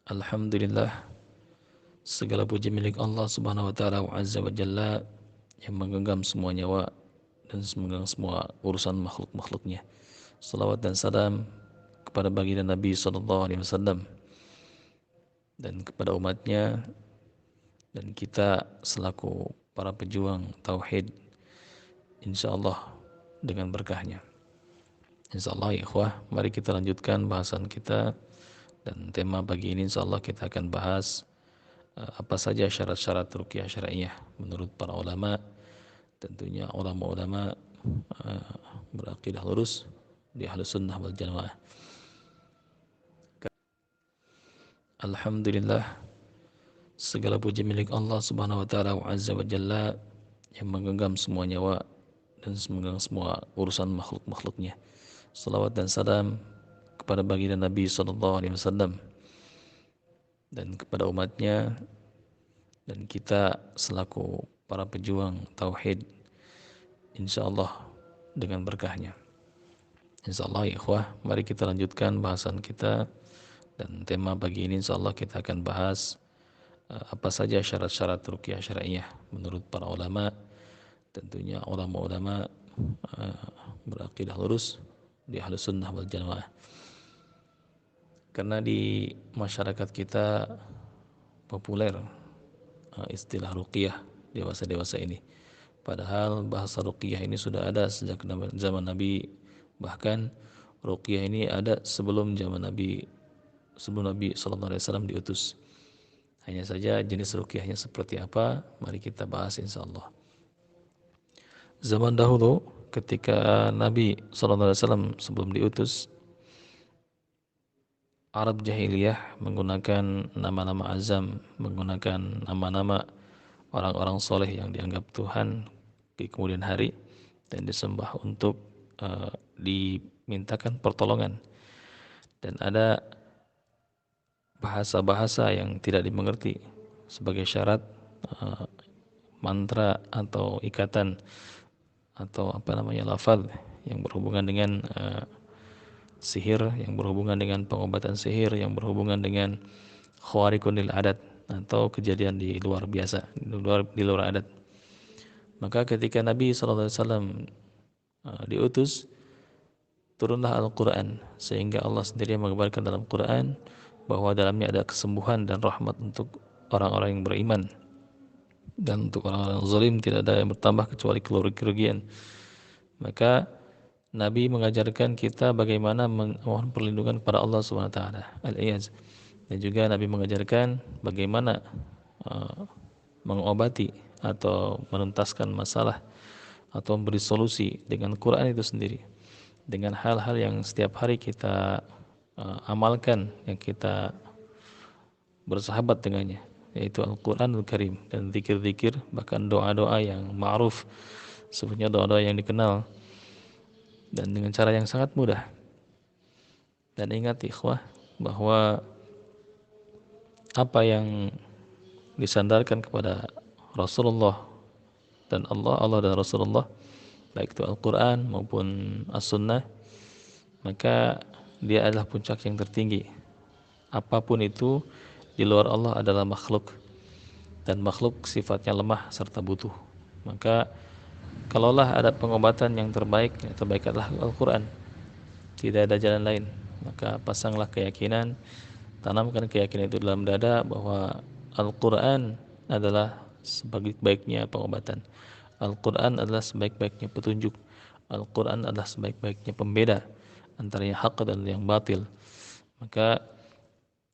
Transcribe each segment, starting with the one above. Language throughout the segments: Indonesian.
Alhamdulillah, segala puji milik Allah Subhanahu wa taala wa azza wa jalla yang menggenggam semua nyawa dan memegang semua urusan makhluk-makhluknya. Salawat dan salam kepada baginda Nabi sallallahu alaihi wasallam dan kepada umatnya dan kita selaku para pejuang tauhid insyaallah dengan berkahnya. Insyaallah ya ikhwah, mari kita lanjutkan bahasan kita dan tema pagi ini insyaallah kita akan bahas apa saja syarat-syarat ruqyah syar'iyyah menurut para ulama. Tentunya ulama-ulama berakidah lurus di Ahlus Sunnah wal Jamaah. Alhamdulillah, segala puji milik Allah Subhanahu wa taala wa azza wa jalla yang menggenggam semua nyawa dan memegang semua urusan makhluk-makhluknya. Salawat dan salam kepada baginda Nabi sallallahu alaihi wasallam dan kepada umatnya dan kita selaku para pejuang tauhid insyaallah dengan berkahnya. Insyaallah ya ikhwah, mari kita lanjutkan bahasan kita dan tema pagi ini insyaallah kita akan bahas apa saja syarat-syarat ruqyah syar'iyyah menurut para ulama. Tentunya ulama-ulama berakidah lurus di Ahlus Sunnah wal Jamaah. Karena di masyarakat kita populer istilah ruqyah dewasa-dewasa ini. Padahal bahasa ruqyah ini sudah ada sejak zaman Nabi, bahkan ruqyah ini ada sebelum zaman Nabi, sebelum Nabi SAW diutus. Hanya saja jenis ruqyahnya seperti apa, mari kita bahas insyaallah. Zaman dahulu ketika Nabi SAW sebelum diutus, Arab jahiliyah menggunakan nama-nama azam, menggunakan nama-nama orang-orang soleh yang dianggap Tuhan di kemudian hari dan disembah untuk dimintakan pertolongan. Dan ada bahasa-bahasa yang tidak dimengerti sebagai syarat mantra atau ikatan atau lafaz yang berhubungan dengan sihir, yang berhubungan dengan pengobatan sihir, yang berhubungan dengan khawariqun lil adat atau kejadian di luar biasa, di luar adat. Maka ketika Nabi SAW diutus, turunlah Al-Quran, sehingga Allah sendiri mengabarkan dalam Quran bahwa dalamnya ada kesembuhan dan rahmat untuk orang-orang yang beriman, dan untuk orang-orang zalim tidak ada yang bertambah kecuali kerugian. Maka Nabi mengajarkan kita bagaimana memohon perlindungan kepada Allah SWT, al-iyaz. Dan juga Nabi mengajarkan bagaimana mengobati atau menuntaskan masalah atau memberi solusi dengan Quran itu sendiri, dengan hal-hal yang setiap hari kita amalkan, yang kita bersahabat dengannya, yaitu Al-Quranul Karim dan zikir-zikir, bahkan doa-doa yang ma'ruf, sebenarnya doa-doa yang dikenal dan dengan cara yang sangat mudah. Dan ingat ikhwah, bahwa apa yang disandarkan kepada Rasulullah dan Allah dan Rasulullah, baik itu Al-Quran maupun As-Sunnah, maka dia adalah puncak yang tertinggi. Apapun itu di luar Allah adalah makhluk, dan makhluk sifatnya lemah serta butuh. Maka kalaulah ada pengobatan yang terbaik, yang terbaik adalah Al-Quran, tidak ada jalan lain. Maka pasanglah keyakinan, tanamkan keyakinan itu dalam dada bahwa Al-Quran adalah sebaik-baiknya pengobatan. Al-Quran adalah sebaik-baiknya petunjuk. Al-Quran adalah sebaik-baiknya pembeda antara yang hak dan yang batil. Maka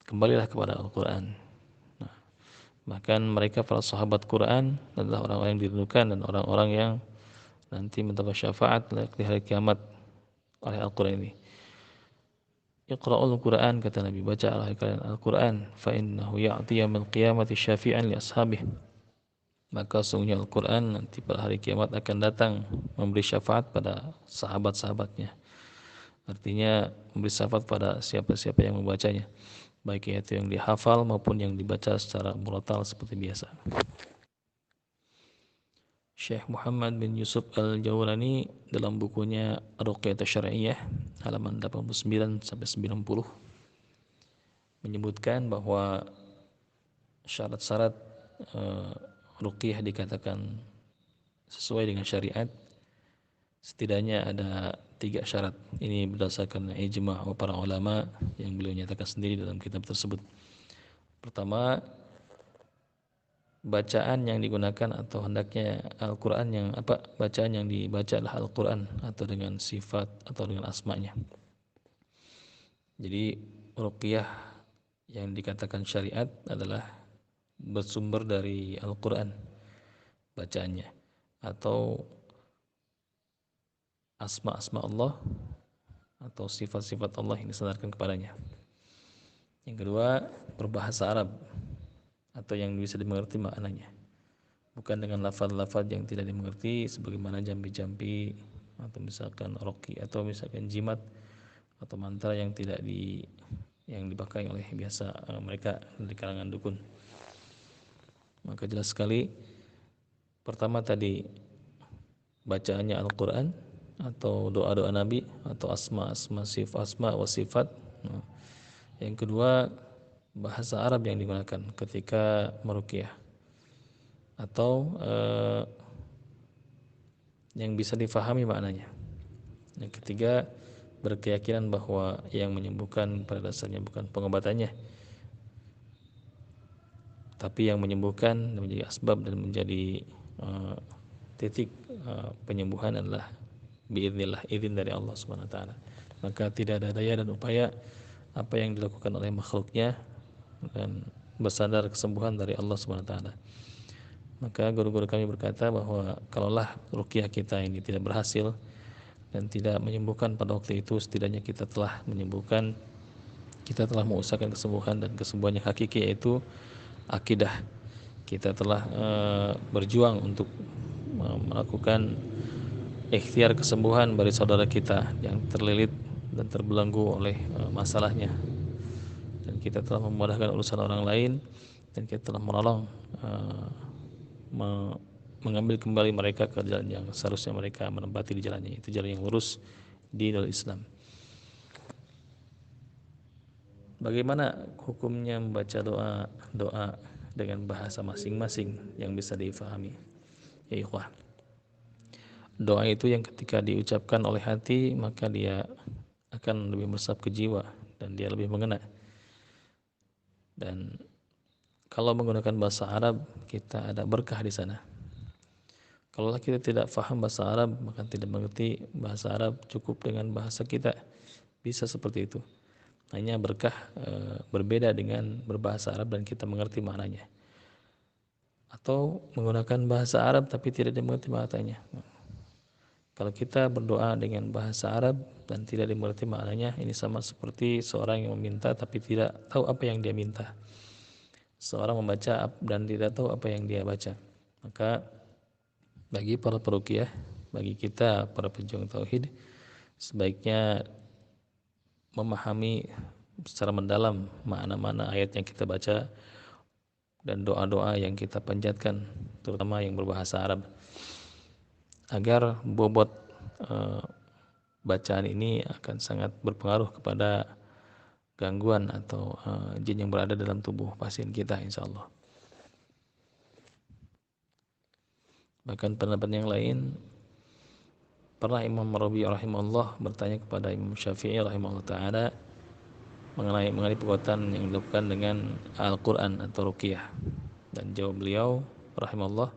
kembalilah kepada Al-Quran. Nah, bahkan mereka para sahabat Quran adalah orang-orang yang dirindukan dan orang-orang yang nanti mendapat syafaat di hari kiamat oleh Al-Quran ini. Iqra'ul Quran, kata Nabi, baca kalian Al-Quran, fa innahu ya'ti yaumil qiyamati syafi'an li ashabihi. Maka sungguhnya Al-Quran nanti pada hari kiamat akan datang memberi syafaat pada sahabat-sahabatnya. Artinya memberi syafaat pada siapa-siapa yang membacanya, baik itu yang dihafal maupun yang dibaca secara murattal seperti biasa. Syekh Muhammad bin Yusuf Al-Jawlani dalam bukunya Ruqyah Syar'iyyah halaman 89 sampai 90 menyebutkan bahwa syarat-syarat uh, ruqyah dikatakan sesuai dengan syariat, setidaknya ada 3 syarat. Ini berdasarkan ijma' para ulama yang beliau nyatakan sendiri dalam kitab tersebut. Pertama, bacaan yang digunakan atau hendaknya Al-Quran bacaan yang dibaca adalah Al-Quran atau dengan sifat atau dengan asma'nya. Jadi ruqyah yang dikatakan syariat adalah bersumber dari Al-Quran bacaannya, atau asma-asma Allah atau sifat-sifat Allah yang disandarkan kepadanya. Yang kedua, berbahasa Arab atau yang bisa dimengerti maknanya, bukan dengan lafaz-lafaz yang tidak dimengerti sebagaimana jampi-jampi atau misalkan roki atau misalkan jimat atau mantra yang dipakai oleh biasa mereka di kalangan dukun. Maka jelas sekali, pertama tadi bacaannya Al-Quran atau doa-doa Nabi atau asma wa sifat. Yang kedua, bahasa Arab yang digunakan ketika meruqyah atau yang bisa difahami maknanya. Yang ketiga, berkeyakinan bahwa yang menyembuhkan pada dasarnya bukan pengobatannya, tapi yang menyembuhkan dan menjadi asbab dan menjadi titik penyembuhan adalah biidznillah, izin dari Allah Subhanahu wa taala. Maka tidak ada daya dan upaya apa yang dilakukan oleh makhluknya, dan bersandar kesembuhan dari Allah Subhanahu wa taala. Maka guru-guru kami berkata bahwa kalaulah ruqyah kita ini tidak berhasil dan tidak menyembuhkan pada waktu itu, setidaknya kita telah menyembuhkan, kita telah mengusahakan kesembuhan, dan kesembuhan yang hakiki yaitu akidah. Kita telah berjuang untuk melakukan ikhtiar kesembuhan bagi saudara kita yang terlilit dan terbelenggu oleh masalahnya, dan kita telah memudahkan urusan orang lain, dan kita telah menolong mengambil kembali mereka ke jalan yang seharusnya mereka menempati di jalannya, itu jalan yang lurus di dalam Islam. Bagaimana hukumnya membaca doa dengan bahasa masing-masing yang bisa difahami? Ya ikhwah, doa itu yang ketika diucapkan oleh hati maka dia akan lebih meresap ke jiwa dan dia lebih mengena. Dan kalau menggunakan bahasa Arab, kita ada berkah di sana. Kalau kita tidak faham bahasa Arab, maka tidak mengerti bahasa Arab, cukup dengan bahasa kita, bisa seperti itu. Hanya berkah berbeda dengan berbahasa Arab dan kita mengerti maknanya, atau menggunakan bahasa Arab tapi tidak dimengerti maknanya. Kalau kita berdoa dengan bahasa Arab dan tidak dimengerti maknanya, ini sama seperti seorang yang meminta tapi tidak tahu apa yang dia minta. Seorang membaca dan tidak tahu apa yang dia baca. Maka bagi para peruqyah, bagi kita para pejuang tauhid, sebaiknya memahami secara mendalam makna-makna ayat yang kita baca dan doa-doa yang kita panjatkan, terutama yang berbahasa Arab, agar bobot bacaan ini akan sangat berpengaruh kepada gangguan atau jin yang berada dalam tubuh pasien kita, insya Allah. Bahkan pendapat yang lain, pernah Imam Rabi rahimahullah bertanya kepada Imam Syafi'i rahimahullah ta'ala mengenai perbuatan yang dilakukan dengan Al-Quran atau ruqyah, dan jawab beliau rahimahullah,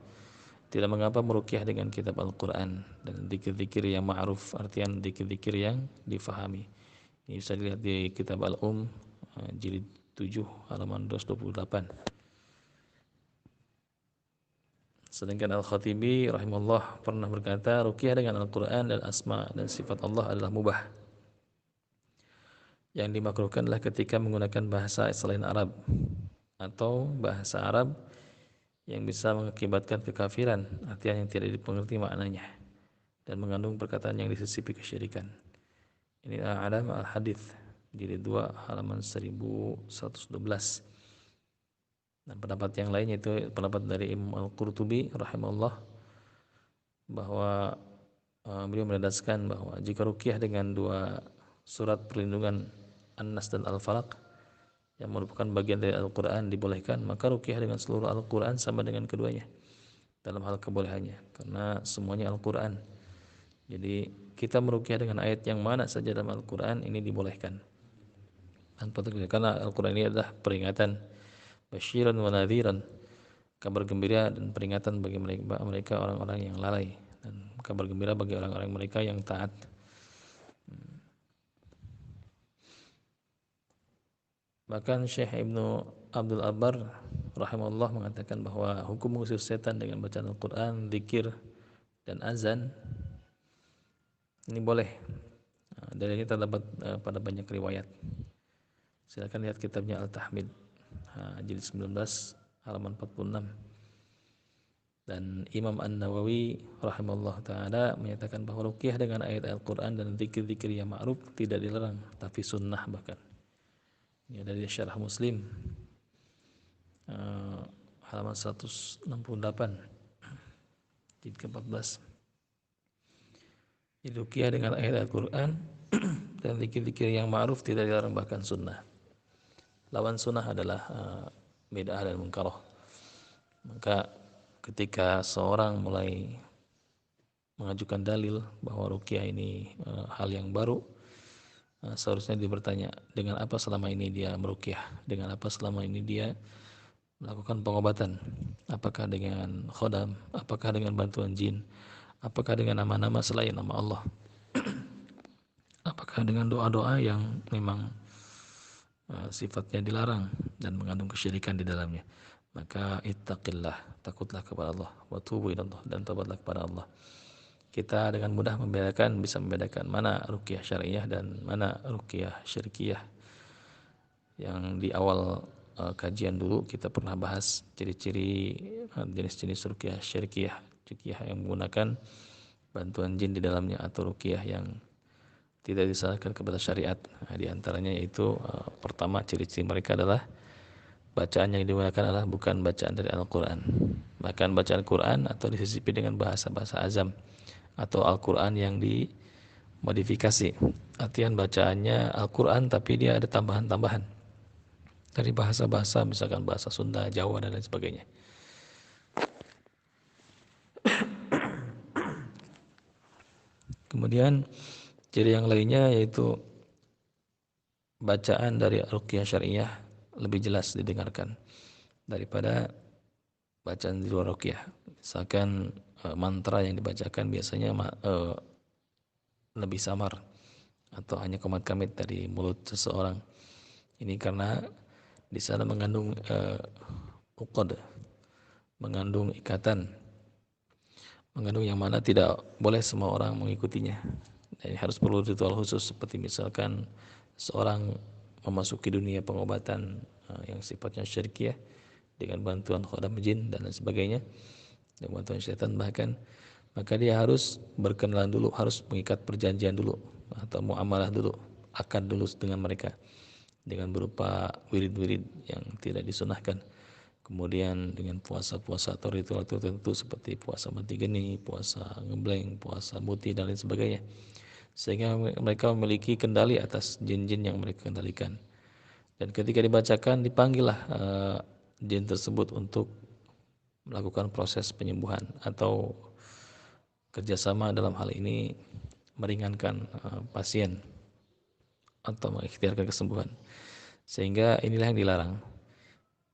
tidak mengapa meruqyah dengan kitab Al-Quran dan zikir-zikir yang ma'ruf, artian zikir-zikir yang difahami. Ini bisa dilihat di kitab jilid 7 halaman 228. Sedangkan Al-Khatibi rahimahullah pernah berkata, ruqyah dengan Al-Quran dan asma dan sifat Allah adalah mubah. Yang dimakruhkan adalah ketika menggunakan bahasa selain Arab atau bahasa Arab yang bisa mengakibatkan kekafiran, artinya yang tidak dipengerti maknanya dan mengandung perkataan yang disisipi kesyirikan. Ini Al-Alam Al-Hadith jilid 2 halaman 1112. Dan pendapat yang lain yaitu pendapat dari Imam Al-Qurtubi rahimahullah, bahwa beliau menandaskan bahwa jika ruqyah dengan 2 surat perlindungan An-Nas dan Al-Falaq, yang merupakan bagian dari Al-Quran dibolehkan, maka ruqyah dengan seluruh Al-Quran sama dengan keduanya dalam hal kebolehannya, karena semuanya Al-Quran. Jadi kita meruqyah dengan ayat yang mana saja dalam Al-Quran ini dibolehkan tanpa terkecuali, karena Al-Quran ini adalah peringatan, basyiran wa nadhiran, kabar gembira dan peringatan bagi mereka orang-orang yang lalai, dan kabar gembira bagi orang-orang mereka yang taat. Bahkan Syekh Ibnu Abdul Abbar rahimahullah mengatakan bahwa hukum mengusir setan dengan bacaan Al-Quran, zikir, dan azan ini boleh. Dan ini terdapat pada banyak riwayat. Silakan lihat kitabnya Al-Tahmid, jilid 19 halaman 46. Dan Imam An-Nawawi rahimahullah taala menyatakan bahwa ruqyah dengan ayat Al-Quran dan zikir-zikir yang ma'ruf tidak dilarang, tapi sunnah bahkan. Ya, dari Syarah Muslim halaman 168 jilid ke-14. Ruqyah dengan ayat Al-Quran dan zikir-zikir yang ma'ruf tidak dilarang, bahkan sunnah. Lawan sunnah adalah bid'ah dan munkarah. Maka ketika seorang mulai mengajukan dalil bahwa ruqyah ini hal yang baru, seharusnya dia bertanya, dengan apa selama ini dia meruqyah, dengan apa selama ini dia melakukan pengobatan, apakah dengan khodam, apakah dengan bantuan jin, apakah dengan nama-nama selain nama Allah, apakah dengan doa-doa yang memang sifatnya dilarang dan mengandung kesyirikan di dalamnya. Maka ittaqillah, takutlah kepada Allah, wa tubu ilallah, dan taubatlah kepada Allah. Kita dengan mudah bisa membedakan mana ruqyah syariah dan mana ruqyah syirkiyah. Yang di awal kajian dulu kita pernah bahas ciri-ciri jenis-jenis ruqyah syirkiyah, ruqyah yang menggunakan bantuan jin di dalamnya, atau ruqyah yang tidak disalahkan kepada syariat. Di antaranya yaitu pertama, ciri-ciri mereka adalah bacaan yang digunakan adalah bukan bacaan dari Al-Quran, bahkan bacaan Quran atau disisipi dengan bahasa-bahasa azam, atau Al-Quran yang dimodifikasi. Artian bacaannya Al-Quran tapi dia ada tambahan-tambahan dari bahasa-bahasa, misalkan bahasa Sunda, Jawa, dan lain sebagainya. Kemudian ciri yang lainnya yaitu bacaan dari ruqyah syariah lebih jelas didengarkan daripada bacaan di luar ruqyah. Misalkan mantra yang dibacakan biasanya lebih samar atau hanya komat kamit dari mulut seseorang. Ini karena di sana mengandung uqad, mengandung ikatan, mengandung yang mana tidak boleh semua orang mengikutinya. Dan harus perlu ritual khusus, seperti misalkan seorang memasuki dunia pengobatan yang sifatnya syirkiyah dengan bantuan khodam jin dan lain sebagainya, dengan bantuan syaitan bahkan, maka dia harus berkenalan dulu, harus mengikat perjanjian dulu atau muamalah dulu, akad dulu dengan mereka dengan berupa wirid-wirid yang tidak disunahkan. Kemudian dengan puasa-puasa atau ritual tertentu seperti puasa mati geni, puasa ngebleng, puasa muti, dan lain sebagainya, sehingga mereka memiliki kendali atas jin-jin yang mereka kendalikan. Dan ketika dibacakan, dipanggillah jin tersebut untuk melakukan proses penyembuhan atau kerjasama dalam hal ini meringankan pasien atau mengikhtiarkan kesembuhan. Sehingga inilah yang dilarang.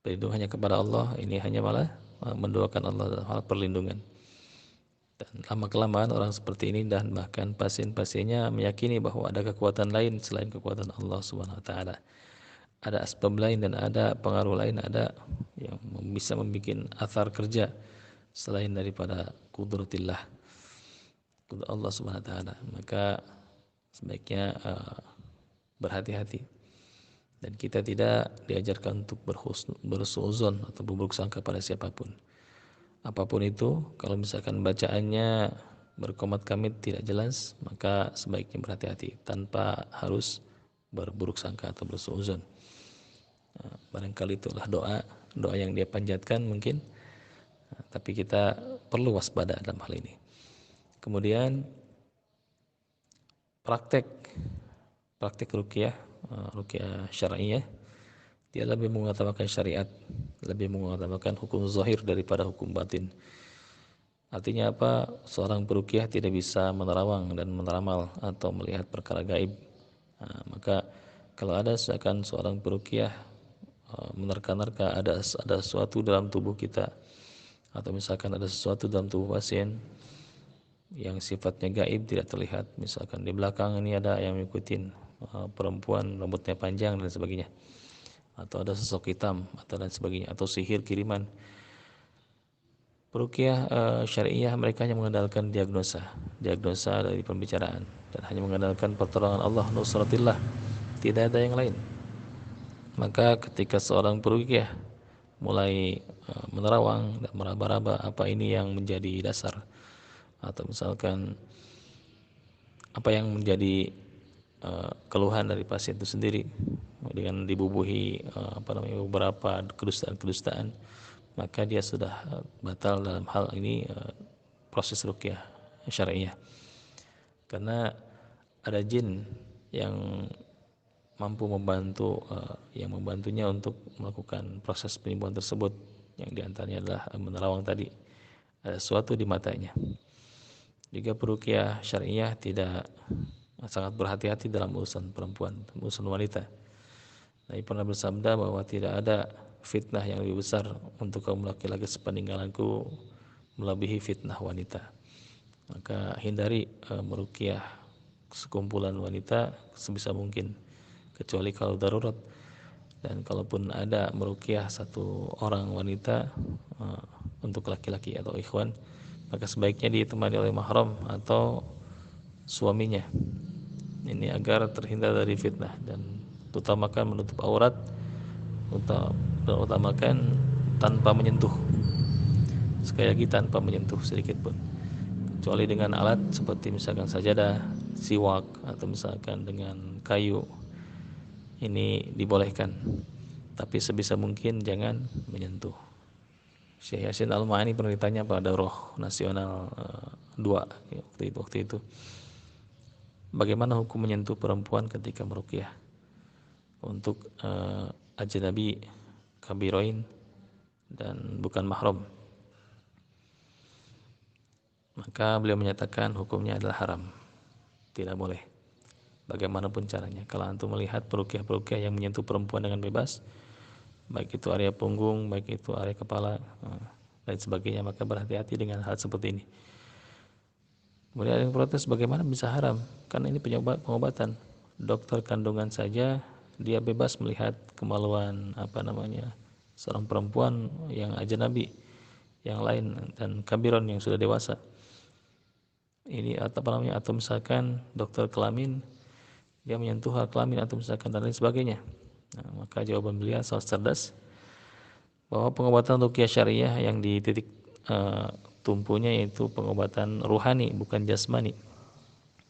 Berlindung hanya kepada Allah, ini hanya malah mendoakan Allah dalam hal perlindungan. Dan lama-kelamaan orang seperti ini dan bahkan pasien-pasiennya meyakini bahwa ada kekuatan lain selain kekuatan Allah Subhanahu wa taala. Ada asbab lain dan ada pengaruh lain, ada yang bisa membuat athar kerja selain daripada qudratillah, qudrat Allah Subhanahu wa taala. Maka sebaiknya berhati-hati, dan kita tidak diajarkan untuk bersuuzon atau berburuk sangka pada siapapun. Apapun itu, kalau misalkan bacaannya berkomat kamit tidak jelas, maka sebaiknya berhati-hati tanpa harus berburuk sangka atau bersuuzon. Barangkali itulah doa yang dia panjatkan mungkin, tapi kita perlu waspada dalam hal ini. Kemudian praktek ruqyah syar'iyah Dia lebih mengutamakan syariat, lebih mengutamakan hukum zahir daripada hukum batin. Artinya apa? Seorang peruqyah tidak bisa menerawang dan meneramal atau melihat perkara gaib. Nah, maka kalau ada seakan seorang peruqyah menerka-nerka ada sesuatu dalam tubuh kita, atau misalkan ada sesuatu dalam tubuh pasien yang sifatnya gaib tidak terlihat, misalkan di belakang ini ada yang ngikutin perempuan rambutnya panjang dan sebagainya, atau ada sosok hitam atau dan sebagainya, atau sihir kiriman. Peruqyah syariah mereka hanya mengandalkan diagnosa dari pembicaraan, dan hanya mengandalkan pertolongan Allah, nusratillah, tidak ada yang lain. Maka ketika seorang peruqyah mulai menerawang dan meraba-raba apa ini yang menjadi dasar, atau misalkan apa yang menjadi keluhan dari pasien itu sendiri, dengan dibubuhi beberapa kedustaan-kedustaan, maka dia sudah batal dalam hal ini proses ruqyah syariah. Karena ada jin yang mampu membantu, yang membantunya untuk melakukan proses penyembuhan tersebut, yang diantaranya adalah menerawang tadi, ada sesuatu di matanya. Juga peruqyah syariah tidak sangat berhati-hati dalam urusan perempuan, urusan wanita. Nabi pernah bersabda bahwa tidak ada fitnah yang lebih besar untuk kaum laki-laki sepeninggalanku melebihi fitnah wanita. Maka hindari meruqyah sekumpulan wanita sebisa mungkin, kecuali kalau darurat. Dan kalaupun ada meruqyah satu orang wanita untuk laki-laki atau ikhwan, maka sebaiknya ditemani oleh mahram atau suaminya. Ini agar terhindar dari fitnah, dan utamakan menutup aurat, utamakan tanpa menyentuh. Sekali lagi, tanpa menyentuh sedikit pun, kecuali dengan alat seperti misalkan sajadah, siwak, atau misalkan dengan kayu, ini dibolehkan, tapi sebisa mungkin jangan menyentuh. Syekh Yasin Al-Ma'ani pernah ditanya pada Roh Nasional 2 waktu itu, bagaimana hukum menyentuh perempuan ketika meruqyah untuk ajnabi, kabiroin, dan bukan mahram. Maka beliau menyatakan hukumnya adalah haram, tidak boleh bagaimanapun caranya. Kalau antum melihat peruqyah-peruqyah yang menyentuh perempuan dengan bebas, baik itu area punggung, baik itu area kepala, dan sebagainya, maka berhati-hati dengan hal seperti ini. Kemudian ada yang protes, bagaimana bisa haram? Karena ini pengobatan. Dokter kandungan saja dia bebas melihat kemaluan seorang perempuan yang ajnabi yang lain dan kabiron yang sudah dewasa. Ini atau misalkan dokter kelamin, dia menyentuh hal kelamin atau misalkan dan lain sebagainya. Nah, maka jawaban beliau sangat cerdas, bahwa pengobatan ruqyah syariah yang di titik tumpunya yaitu pengobatan ruhani, bukan jasmani.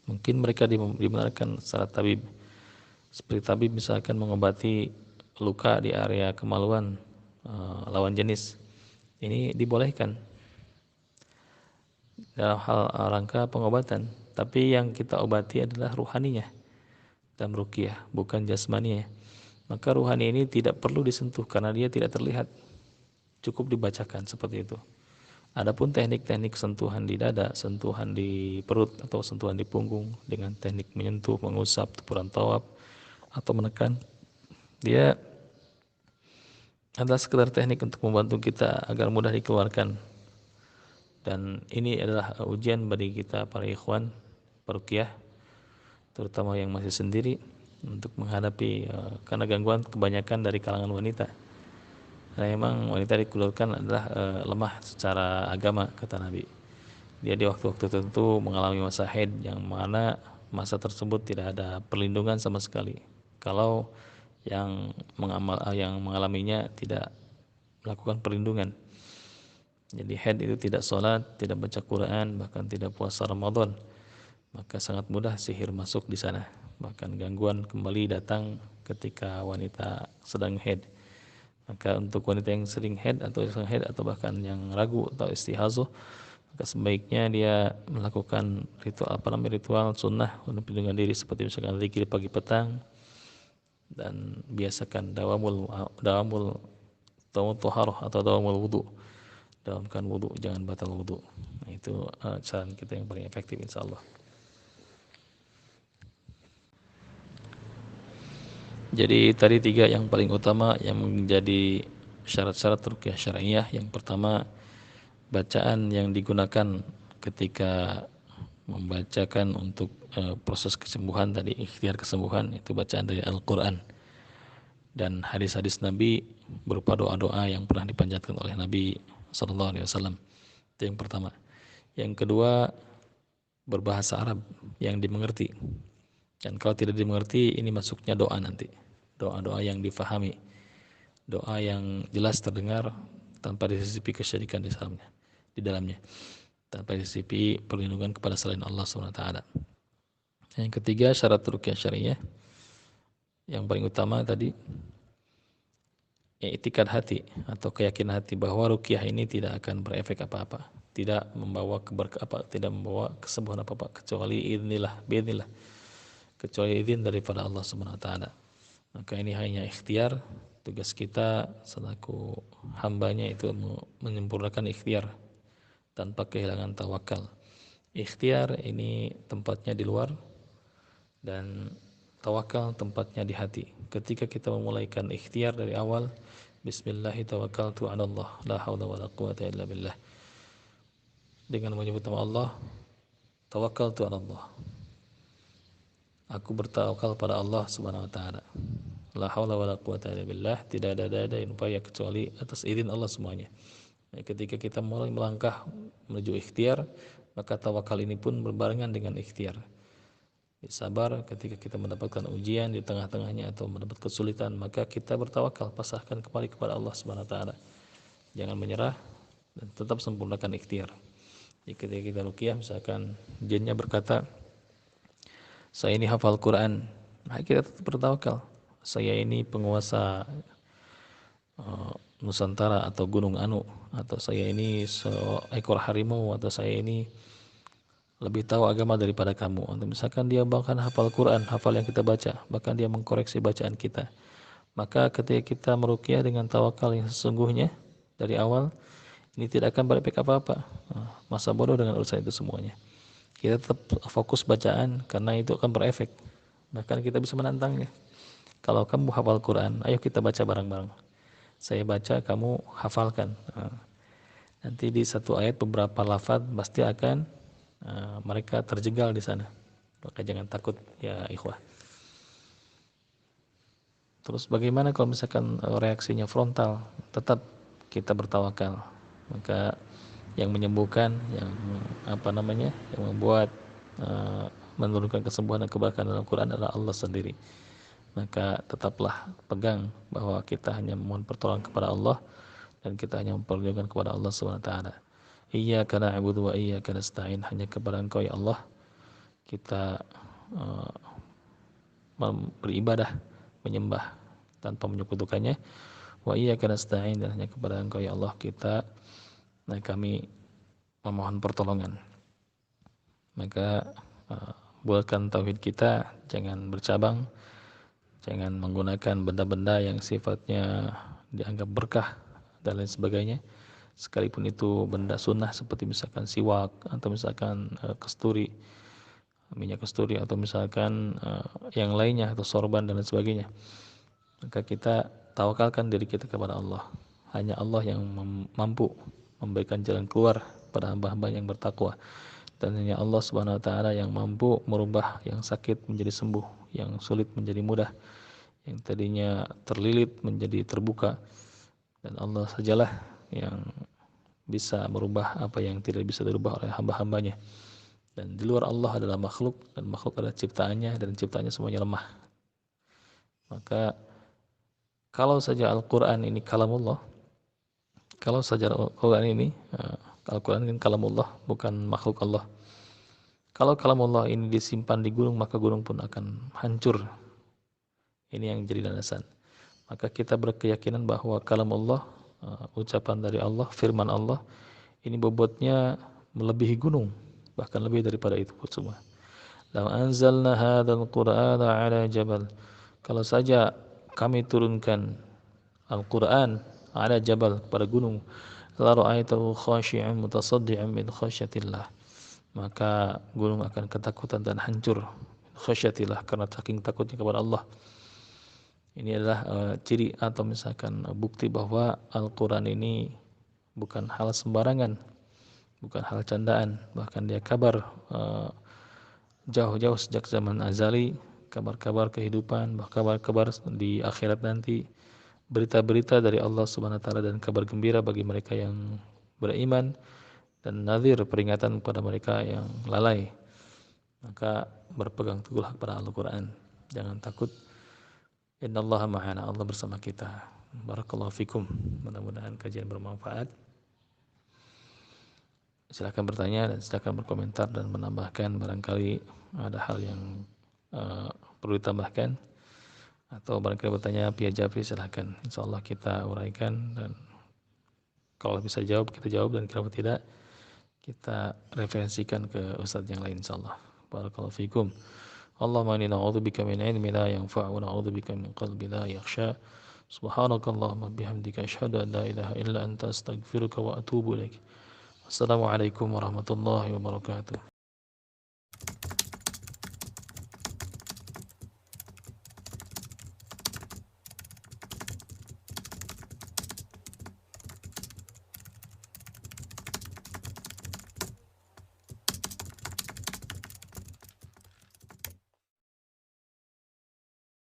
Mungkin mereka dibenarkan secara tabib, seperti tabib misalkan mengobati luka di area kemaluan lawan jenis, ini dibolehkan dalam hal rangka pengobatan. Tapi yang kita obati adalah ruhaninya dalam ruqyah, bukan jasmaninya. Maka ruhani ini tidak perlu disentuh karena dia tidak terlihat, cukup dibacakan seperti itu. Adapun teknik-teknik sentuhan di dada, sentuhan di perut, atau sentuhan di punggung dengan teknik menyentuh, mengusap, tepuran tawaf, atau menekan, dia adalah sekedar teknik untuk membantu kita agar mudah dikeluarkan. Dan ini adalah ujian bagi kita para ikhwan peruqyah, terutama yang masih sendiri, untuk menghadapi karena gangguan kebanyakan dari kalangan wanita. Karena memang wanita dikulalkan adalah lemah secara agama, kata Nabi. Dia di waktu-waktu tertentu mengalami masa haid, yang mana masa tersebut tidak ada perlindungan sama sekali kalau yang mengalaminya tidak melakukan perlindungan. Jadi haid itu tidak sholat, tidak baca Quran, bahkan tidak puasa Ramadan, maka sangat mudah sihir masuk di sana. Bahkan gangguan kembali datang ketika wanita sedang haid. Maka untuk wanita yang sering haid atau bahkan yang ragu atau istihazoh, maka sebaiknya dia melakukan ritual sunnah untuk perlindungan diri, seperti misalkan zikir pagi petang, dan biasakan dawamul taharah atau dawamul wudu. Dawamkan wudu, jangan batal wudu. Nah, itu saran kita yang paling efektif insyaallah. Jadi tadi 3 yang paling utama yang menjadi syarat-syarat ruqyah syar'iyyah. Yang pertama, bacaan yang digunakan ketika membacakan untuk proses kesembuhan tadi, ikhtiar kesembuhan, itu bacaan dari Al-Qur'an dan hadis-hadis Nabi berupa doa-doa yang pernah dipanjatkan oleh Nabi sallallahu alaihi wasallam. Itu yang pertama. Yang kedua, berbahasa Arab yang dimengerti. Dan kalau tidak dimengerti, ini masuknya doa nanti. Doa-doa yang difahami. Doa yang jelas terdengar tanpa disisipi kesyirikan di dalamnya. Tanpa disisipi perlindungan kepada selain Allah SWT. Yang ketiga, syarat ruqyah syariah yang paling utama tadi, i'tikad hati atau keyakinan hati bahwa ruqyah ini tidak akan berefek apa-apa, tidak membawa tidak membawa kesembuhan apa-apa kecuali biidznillah, kecuali izin daripada Allah Subhanahu wa taala. Maka ini hanya ikhtiar, tugas kita selaku hambanya itu menyempurnakan ikhtiar tanpa kehilangan tawakal. Ikhtiar ini tempatnya di luar dan tawakal tempatnya di hati. Ketika kita memulaikan ikhtiar dari awal, bismillahi tawakkaltu 'ala Allah, la haula wala quwata illa billah. Dengan menyebut nama Allah, tawakkaltu 'ala Allah. Aku bertawakal pada Allah Subhanahu wa taala. La haula wala quwata illa billah, tidak ada daya upaya kecuali atas izin Allah semuanya. Ketika kita mulai melangkah menuju ikhtiar, maka tawakal ini pun berbarengan dengan ikhtiar. Sabar ketika kita mendapatkan ujian di tengah-tengahnya atau mendapat kesulitan, maka kita bertawakal, pasrahkan kembali kepada Allah Subhanahu wa taala. Jangan menyerah dan tetap sempurnakan ikhtiar. Jadi ketika kita ruqyah, misalkan jinnya berkata, saya ini hafal Quran, maka kita tetap bertawakal. Saya ini penguasa Nusantara atau Gunung Anu, atau saya ini seekor harimau, atau saya ini lebih tahu agama daripada kamu. Atau misalkan dia bahkan hafal Quran, hafal yang kita baca, bahkan dia mengkoreksi bacaan kita. Maka ketika kita meruqyah dengan tawakal yang sesungguhnya dari awal, ini tidak akan berefek apa-apa. Masa bodoh dengan urusan itu semuanya. Kita tetap fokus bacaan karena itu akan berefek. Bahkan kita bisa menantangnya. Kalau kamu hafal Quran, ayo kita baca bareng-bareng. Saya baca, kamu hafalkan. Nanti di satu ayat beberapa lafaz pasti akan mereka terjegal di sana. Maka jangan takut ya ikhwah. Terus bagaimana kalau misalkan reaksinya frontal? Tetap kita bertawakal. Maka yang menyembuhkan, yang yang membuat menurunkan kesembuhan dan keberkahan dalam Quran adalah Allah sendiri. Maka tetaplah pegang bahwa kita hanya memohon pertolongan kepada Allah dan kita hanya memperlindungan kepada Allah Subhanahu wa taala. Iyyaka na'budu wa iyyaka nasta'in, hanya kepada Engkau ya Allah kita beribadah, menyembah tanpa menyekutukannya. Wa iyyaka nasta'in, dan hanya kepada Engkau ya Allah kami memohon pertolongan. Maka buatkan tauhid kita jangan bercabang, jangan menggunakan benda-benda yang sifatnya dianggap berkah dan lain sebagainya, sekalipun itu benda sunnah seperti misalkan siwak atau misalkan minyak kasturi atau misalkan yang lainnya atau sorban dan lain sebagainya. Maka kita tawakalkan diri kita kepada Allah. Hanya Allah yang mampu memberikan jalan keluar pada hamba-hamba yang bertakwa, dan hanya Allah Subhanahu wa taala yang mampu merubah yang sakit menjadi sembuh, yang sulit menjadi mudah, yang tadinya terlilit menjadi terbuka. Dan Allah sajalah yang bisa merubah apa yang tidak bisa dirubah oleh hamba-hambanya. Dan di luar Allah adalah makhluk, dan makhluk adalah ciptaannya, dan ciptaannya semuanya lemah. Maka kalau saja Al-Quran ini kalamullah, kalau saja Al-Quran ini Al-Quran kan kalamullah, bukan makhluk Allah. Kalau kalamullah ini disimpan di gunung, maka gunung pun akan hancur. Ini yang jadi landasan. Maka kita berkeyakinan bahwa kalamullah, ucapan dari Allah, firman Allah, ini bobotnya melebihi gunung, bahkan lebih daripada itu semua. Law anzalna hadzal qur'ana 'ala jabal kalau saja kami turunkan Al-Quran ala jabal, pada gunung, la ra'aitahu khashi'an mutasaddi'an min khasyatillah, maka gunung akan ketakutan dan hancur khasyatillah, karena saking takutnya kepada Allah. Ini adalah ciri atau misalkan bukti bahwa Al-Quran ini bukan hal sembarangan, bukan hal candaan, bahkan dia kabar jauh-jauh sejak zaman azali, kabar-kabar kehidupan, kabar-kabar di akhirat nanti, berita-berita dari Allah Subhanahu wa taala dan kabar gembira bagi mereka yang beriman, dan nazir, peringatan kepada mereka yang lalai. Maka berpegang teguhlah kepada Al-Quran, jangan takut. Innallaha ma'ana, Allah bersama kita. Barakallahu fikum, mudah-mudahan kajian bermanfaat. Silakan bertanya dan silakan berkomentar dan menambahkan barangkali ada hal yang perlu ditambahkan, atau barangkali bertanya via Japri, silakan. Insyaallah kita uraikan, dan kalau bisa jawab kita jawab, dan kalau tidak kita referensikan ke ustadz yang lain insyaallah. Barakallahu fikum. Allahumma inna na'udzubika min ilmin la yanfa' wa na'udzubika min qalbin la yakhsha. Subhanakallahumma bihamdika asyhadu an la ilaha illa anta astaghfiruka wa atubu ilaik. Assalamualaikum warahmatullahi wabarakatuh.